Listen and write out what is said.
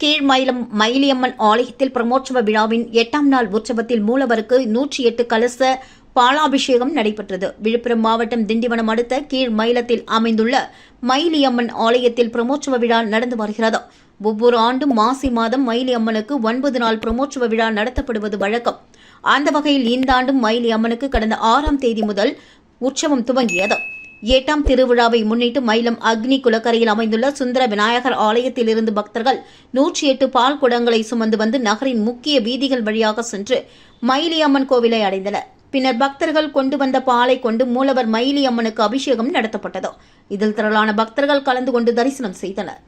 கீழ்மயிலம் மயிலியம்மன் ஆலயத்தில் பிரமோற்சவ விழாவின் 8ஆம் நாள் உற்சவத்தில் மூலவருக்கு 108 கலச பாலாபிஷேகம் நடைபெற்றது. விழுப்புரம் மாவட்டம் திண்டிவனம் அடுத்த கீழ்மயிலத்தில் அமைந்துள்ள மயிலியம்மன் ஆலயத்தில் பிரமோற்சவ விழா நடந்து வருகிறது. ஒவ்வொரு ஆண்டும் மாசி மாதம் மயிலியம்மனுக்கு 9 நாள் பிரமோற்சவ விழா நடத்தப்படுவது வழக்கம். அந்த வகையில் இந்த ஆண்டும் மயிலியம்மனுக்கு கடந்த 6ஆம் தேதி முதல் உற்சவம் துவங்கியது. 8ஆம் திருவிழாவை முன்னிட்டு மயிலம் அக்னி குளக்கரையில் அமைந்துள்ள சுந்தர விநாயகர் ஆலயத்தில் இருந்து பக்தர்கள் 108 பால் குடங்களை சுமந்து வந்து நகரின் முக்கிய வீதிகள் வழியாக சென்று மயிலியம்மன் கோவிலை அடைந்தனர். பின்னர் பக்தர்கள் கொண்டு வந்த பாலை கொண்டு மூலவர் மயிலியம்மனுக்கு அபிஷேகம் நடத்தப்பட்டது. இதில் திரளான பக்தர்கள் கலந்து கொண்டு தரிசனம் செய்தனர்.